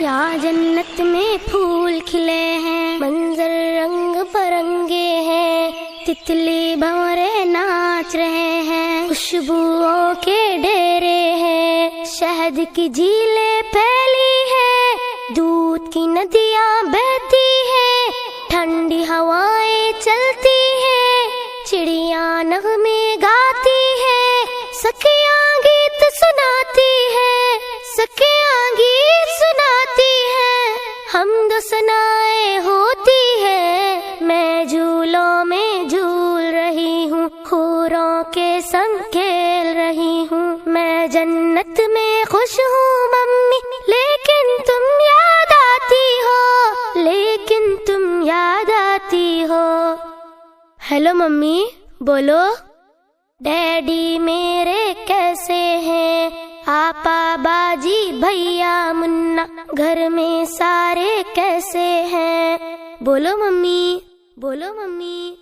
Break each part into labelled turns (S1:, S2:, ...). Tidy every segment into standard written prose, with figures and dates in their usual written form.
S1: یہاں جنت میں پھول کھلے ہیں، منظر رنگ برنگے ہیں، تتلی بھنورے ناچ رہے ہیں، خوشبوؤں کے ڈیرے ہیں، شہد کی جھیلیں پھیلی ہیں، دودھ کی ندیاں بہتی ہیں، ٹھنڈی ہوائیں چلتی ہیں، چڑیاں نغمے گاتی ہیں، سکیاں گیت سناتی ہیں، سکیاں گیت سناتی ہیں، حمد و ثنائیں ہوتی ہے، میں جھولوں میں جھول رہی ہوں، حوروں کے سنگ کھیل رہی ہوں، میں جنت میں خوش ہوں ممی، لیکن تم یاد آتی ہو، لیکن تم یاد آتی ہو۔ ہیلو ممی، بولو۔ ڈیڈی میرے کیسے ہیں، آپا باجی بھیا منا، گھر میں سارے کیسے ہیں، بولو ممی، بولو ممی۔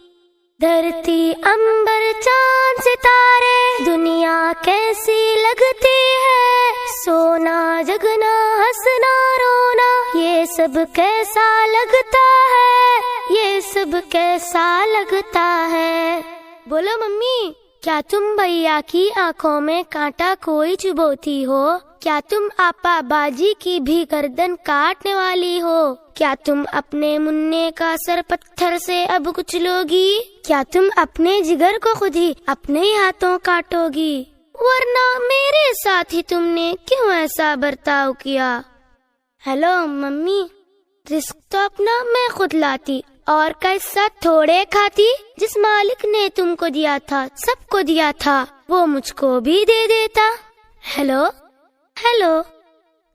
S1: دھرتی عنبر چاند ستارے دنیا کیسی لگتی ہے، سونا جگنا ہنسنا رونا یہ سب کیسا لگتا ہے، یہ سب کیسا لگتا ہے، بولو ممی۔ کیا تم بھیا کی آنکھوں میں کانٹا کوئی چبوتی ہو؟ کیا تم آپا باجی کی بھی گردن کاٹنے والی ہو؟ کیا تم اپنے مننے کا سر پتھر سے اب کچلو گی؟ کیا تم اپنے جگر کو خود ہی اپنے ہی ہاتھوں کاٹو گی؟ ورنہ میرے ساتھ ہی تم نے کیوں ایسا برتاؤ کیا؟ ہیلو ممی، رزق تو اپنا میں خود لاتی اور کا حصہ تھوڑے کھاتی، جس مالک نے تم کو دیا تھا، سب کو دیا تھا، وہ مجھ کو بھی دے دیتا۔ ہیلو ہیلو،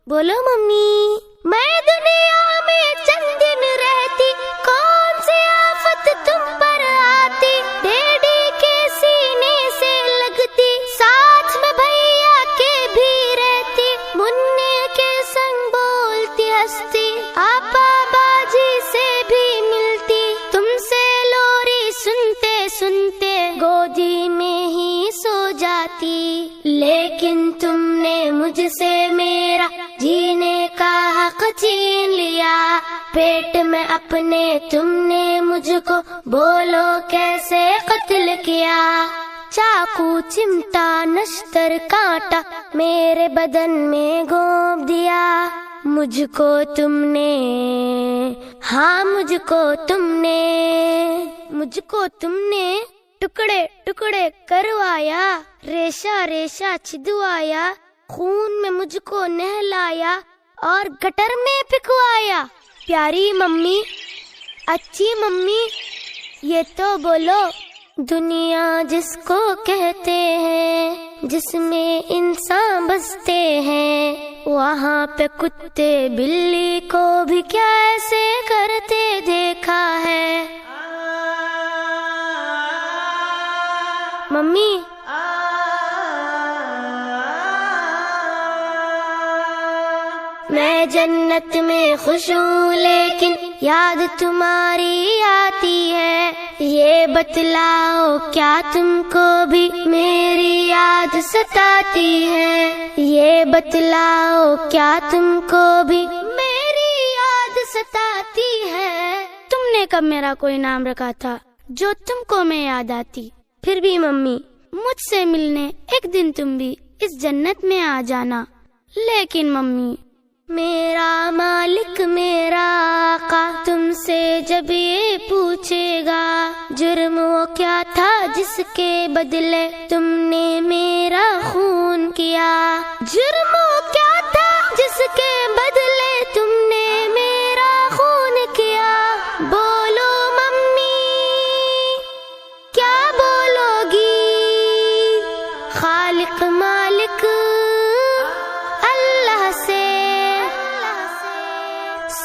S1: بولو ممی۔ میں دنیا میں چند دن رہتی، کون سی آفت تم پر آتی، ڈیڈی کے سینے سے لگتی، ساتھ میں بھیا کے بھی رہتی، مننے کے سنگ بولتی ہستی، آپا باجی سے بھی ملتی، تم سے لوری سنتے سنتے گودی میں ہی سو جاتی، لیکن تم نے مجھ سے میرا جینے کا حق چھین لیا، پیٹ میں اپنے تم نے مجھ کو بولو کیسے قتل کیا، چاقو چمٹا نشتر کانٹا میرے بدن میں گھونپ دیا، مجھ کو تم نے، ہاں مجھ کو تم نے ٹکڑے ٹکڑے کروایا، ریشہ ریشہ چھدوایا، خون میں مجھ کو نہلایا اور گٹر میں پھکوایا۔ پیاری ممی، اچھی ممی، یہ تو بولو، دنیا جس کو کہتے ہیں، جس میں انسان بستے ہیں، وہاں پہ کتے بلی کو بھی کیا ایسے کرتے دیکھا ہے؟ ممی، میں جنت میں خوش ہوں لیکن یاد تمہاری آتی ہے، یہ بتلاؤ کیا تم کو بھی میری یاد ستاتی ہے، یہ بتلاؤ کیا تم کو بھی میری یاد ستاتی ہے۔ تم نے کب میرا کوئی نام رکھا تھا جو تم کو میں یاد آتی؟ پھر بھی ممی، مجھ سے ملنے ایک دن تم بھی اس جنت میں آ جانا۔ لیکن ممی، میرا مالک میرا آقا تم سے جب یہ پوچھے گا، جرم وہ کیا تھا جس کے بدلے تم نے میرا خون کیا، جرم وہ کیا تھا جس کے بدلے تم نے میرا خون کیا، بولو ممی، کیا بولو گی؟ خالق مالک اللہ سے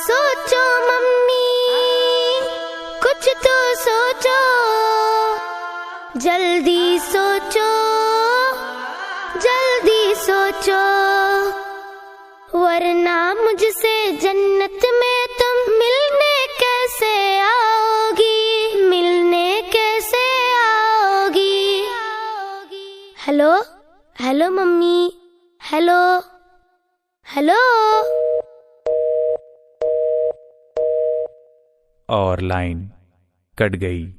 S1: سوچو ممی، کچھ تو سوچو، جلدی سوچو، جلدی سوچو، ورنہ مجھ سے جنت میں تم ملنے کیسے آؤ گی، ملنے کیسے آؤ گی؟ Hello hello mummy, hello hello.
S2: اور لائن کٹ گئی۔